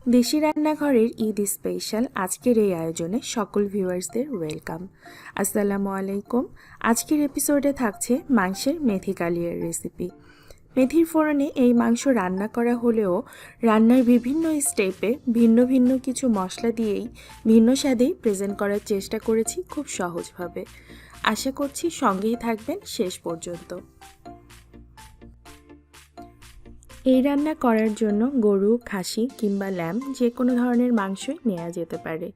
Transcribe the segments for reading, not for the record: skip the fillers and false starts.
দেশি রান্নাঘরের ঈদ স্পেশাল আজকের এই আয়োজনে সকল ভিউয়ার্সদের ওয়েলকাম। আসসালামু আলাইকুম। আজকের এপিসোডে থাকছে মাংসের মেথি কালিয়ার রেসিপি। মেথির ফোড়নে এই মাংস রান্না করা হলেও রান্নার বিভিন্ন স্টেপে ভিন্ন ভিন্ন কিছু মশলা দিয়েই ভিন্ন স্বাদেই প্রেজেন্ট করার চেষ্টা করেছি খুব সহজভাবে। আশা করছি সঙ্গেই থাকবেন শেষ পর্যন্ত। এই রান্না করার জন্য গরু, খাসি কিংবা ল্যাম্ব যে কোনো ধরনের মাংসই নেওয়া যেতে পারে।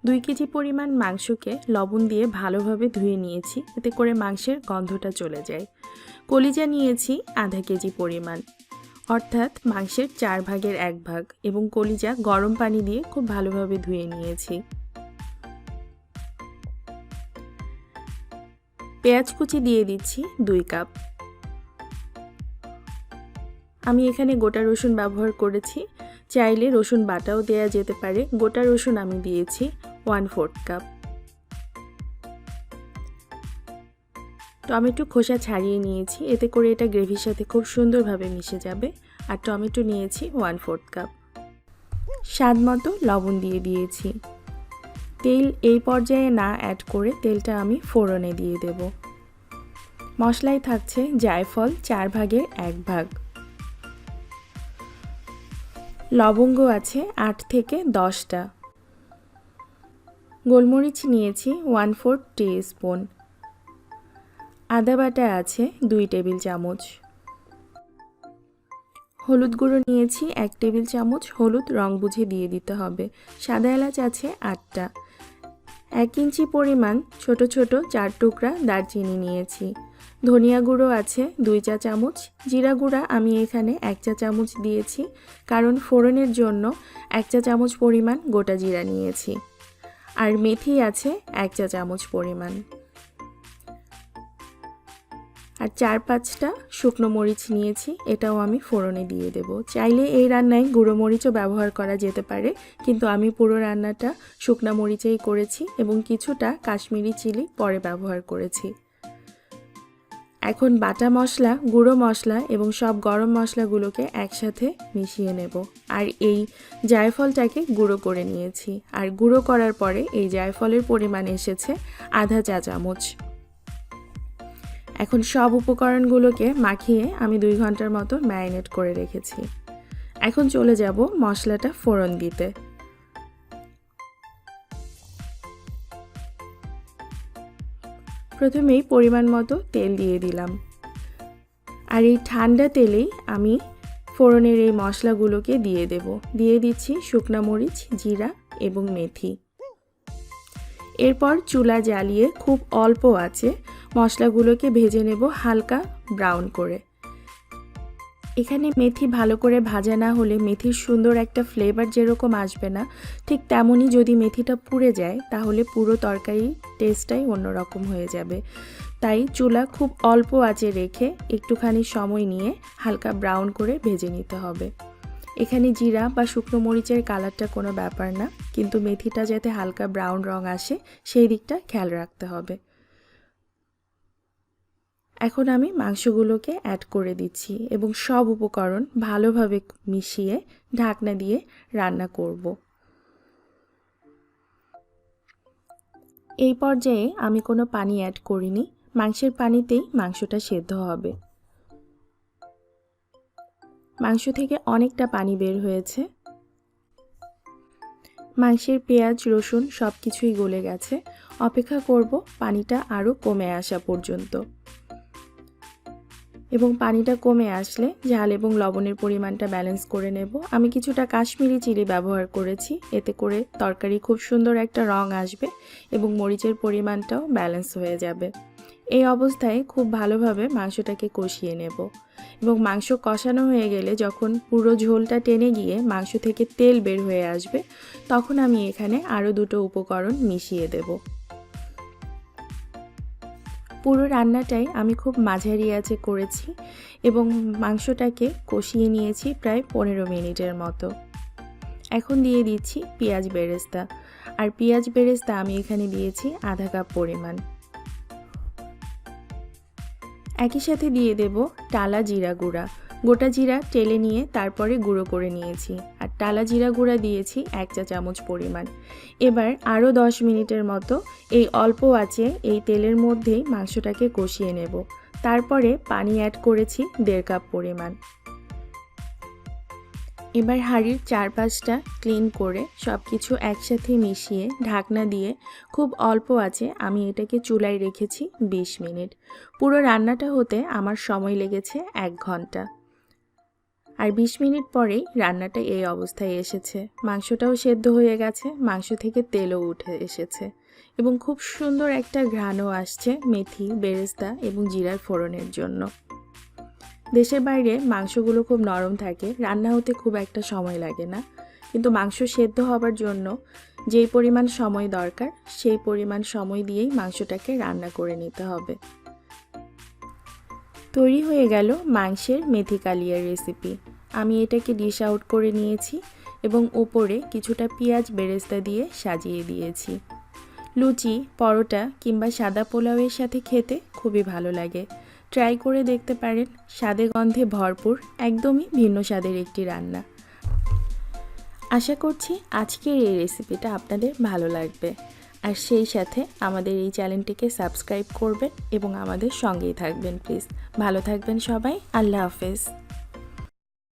2 কেজি পরিমাণ মাংসকে লবণ দিয়ে ভালোভাবে ধুয়ে নিয়েছি, এতে করে মাংসের গন্ধটা চলে যায়। কলিজা নিয়েছি আধা কেজি পরিমাণ, অর্থাৎ মাংসের 4 ভাগের 1 ভাগ, এবং কলিজা গরম পানি দিয়ে খুব ভালোভাবে ধুয়ে নিয়েছি। পেঁয়াজ কুচি দিয়ে দিচ্ছি 2 কাপ। আমি এখানে গোটা রসুন ব্যবহার করেছি, চাইলে রসুন বাটাও দেয়া যেতে পারে। গোটা রসুন আমি দিয়েছি 1/4 কাপ। টমেটো খোসা ছাড়িয়ে নিয়েছি, এতে করে এটা গ্রেভির সাথে খুব সুন্দরভাবে মিশে যাবে। আর টমেটো নিয়েছি 1/4 কাপ। স্বাদ মতো লবণ দিয়ে দিয়েছি। তেল এই পর্যায়ে না অ্যাড করে তেলটা আমি ফোড়নে দিয়ে দেব। মশলায় থাকছে জায়ফল 4 ভাগের 1 ভাগ, লবঙ্গ আছে 8 থেকে 10টা, গোলমরিচ নিয়েছি 1/4 টিস্পুন, আদা বাটা আছে 2 টেবিল চামচ, হলুদ গুঁড়ো নিয়েছি 1 টেবিল চামচ। হলুদ রং বুঝে দিয়ে দিতে হবে। সাদা এলাচ আছে 8টা। 1 ইঞ্চি পরিমাণ ছোট ছোট 4 টুকরা দারচিনি নিয়েছি। ধনিয়া গুঁড়ো আছে 2 চা চামচ। জিরা গুঁড়া আমি এখানে 1 চা চামচ দিয়েছি, কারণ ফোড়নের জন্য 1 চা চামচ পরিমাণ গোটা জিরা নিয়েছি। আর মেথি আছে 1 চা চামচ পরিমাণ। আর 4-5টা শুকনো মরিচ নিয়েছি, এটাও আমি ফোড়নে দিয়ে দেব। চাইলে এই রান্নায় গুঁড়ো মরিচও ব্যবহার করা যেতে পারে, কিন্তু আমি পুরো রান্নাটা শুকনো মরিচেই করেছি এবং কিছুটা কাশ্মীরি চিলি পরে ব্যবহার করেছি। এখন বাটা মশলা, গুঁড়ো মশলা এবং সব গরম মশলাগুলোকে একসাথে মিশিয়ে নেব। আর এই জায়ফলটাকে গুঁড়ো করে নিয়েছি, আর গুঁড়ো করার পরে এই জায়ফলের পরিমাণ এসেছে আধা চা চামচ। এখন সব উপকরণগুলোকে মাখিয়ে আমি 2 ঘন্টার মতো ম্যারিনেট করে রেখেছি। এখন চলে যাব মশলাটা ফোড়ন দিতে। প্রথমেই পরিমাণ মতো তেল দিয়ে দিলাম, আর এই ঠান্ডা তেলেই আমি ফোড়নের এই মশলাগুলোকে দিয়ে দেব। দিয়ে দিচ্ছি শুকনো মরিচ, জিরা এবং মেথি। এরপর চুলা জ্বালিয়ে খুব অল্প আঁচে মশলাগুলোকে ভেজে নেব হালকা ব্রাউন করে। এখানে মেথি ভালো করে ভাজা না হলে মেথির সুন্দর একটা ফ্লেভার যেরকম আসবে না, ঠিক তেমনই যদি মেথিটা পুড়ে যায় তাহলে পুরো তরকারি টেস্টটাই অন্যরকম হয়ে যাবে। তাই চুলা খুব অল্প আঁচে রেখে একটুখানি সময় নিয়ে হালকা ব্রাউন করে ভেজে নিতে হবে। এখানে জিরা বা শুকনো মরিচের কালারটা কোনো ব্যাপার না, কিন্তু মেথিটা যাতে হালকা ব্রাউন রং আসে সেই দিকটা খেয়াল রাখতে হবে। এখন আমি মাংসগুলোকে অ্যাড করে দিচ্ছি এবং সব উপকরণ ভালোভাবে মিশিয়ে ঢাকনা দিয়ে রান্না করব। এই পর্যায়ে আমি কোনো পানি অ্যাড করিনি, মাংসের পানিতেই মাংসটা সেদ্ধ হবে। মাংস থেকে অনেকটা পানি বের হয়েছে। মাংসের পেঁয়াজ, রসুন সব কিছুই গলে গেছে। অপেক্ষা করব পানিটা আরও কমে আসা পর্যন্ত, এবং পানিটা কমে আসলে ঝাল এবং লবণের পরিমাণটা ব্যালেন্স করে নেব। আমি কিছুটা কাশ্মীরি চিলি ব্যবহার করেছি, এতে করে তরকারি খুব সুন্দর একটা রং আসবে এবং মরিচের পরিমাণটাও ব্যালেন্স হয়ে যাবে। এই অবস্থায় খুব ভালোভাবে মাংসটাকে কষিয়ে নেব, এবং মাংস কষানো হয়ে গেলে যখন পুরো ঝোলটা টেনে গিয়ে মাংস থেকে তেল বের হয়ে আসবে, তখন আমি এখানে আরও 2টো উপকরণ মিশিয়ে দেব। পুরো রান্নাটাই আমি খুব মাঝারি আঁচে করেছি এবং মাংসটাকে কষিয়ে নিয়েছি প্রায় 15 মিনিটের মতো। এখন দিয়ে দিচ্ছি পেঁয়াজ বেরেস্তা, আর পেঁয়াজ বেরেস্তা আমি এখানে দিয়েছি আধা কাপ পরিমাণ। একই সাথে দিয়ে দেব টালা জিরা গুঁড়া। গোটা জিরা টেলে নিয়ে তারপরে গুঁড়ো করে নিয়েছি আর টালা জিরা গুঁড়া দিয়েছি 1 চা চামচ পরিমাণ। এবার আরও 10 মিনিটের মতো এই অল্প আঁচে এই তেলের মধ্যেই মাংসটাকে কষিয়ে নেব। তারপরে পানি অ্যাড করেছি 1.5 কাপ পরিমাণ। এবার হাঁড়ির চারপাশটা ক্লিন করে সব কিছু একসাথে মিশিয়ে ঢাকনা দিয়ে খুব অল্প আঁচে আমি এটাকে চুলায় রেখেছি 20 মিনিট। পুরো রান্নাটা হতে আমার সময় লেগেছে 1 ঘন্টা। আর 20 মিনিট পরেই রান্নাটা এই অবস্থায় এসেছে। মাংসটাও সেদ্ধ হয়ে গেছে, মাংস থেকে তেলও উঠে এসেছে এবং খুব সুন্দর একটা ঘ্রাণও আসছে মেথি, বেরেস্তা এবং জিরার ফোড়নের জন্য। দেশের বাইরে মাংসগুলো খুব নরম থাকে, রান্না হতে খুব একটা সময় লাগে না, কিন্তু মাংস সেদ্ধ হবার জন্য যেই পরিমাণ সময় দরকার সেই পরিমাণ সময় দিয়েই মাংসটাকে রান্না করে নিতে হবে। তৈরি হয়ে গেল মাংসের মেথি কালিয়ার রেসিপি। আমি এটাকে ডিশ আউট করে নিয়েছি এবং উপরে কিছুটা পেঁয়াজ বেরেস্তা দিয়ে সাজিয়ে দিয়েছি। লুচি, পরোটা কিংবা সাদা পোলাওয়ের সাথে খেতে খুবই ভালো লাগে। ট্রাই করে দেখতে পারেন, স্বাদে গন্ধে ভরপুর, একদমই ভিন্ন স্বাদের একটি রান্না। আশা করছি আজকের এই রেসিপিটা আপনাদের ভালো লাগবে। আর সেই সাথে আমাদের এই চ্যানেলটিকে সাবস্ক্রাইব করবেন এবং আমাদের সঙ্গেই থাকবেন প্লিজ। ভালো থাকবেন সবাই, আল্লাহ হাফেজ।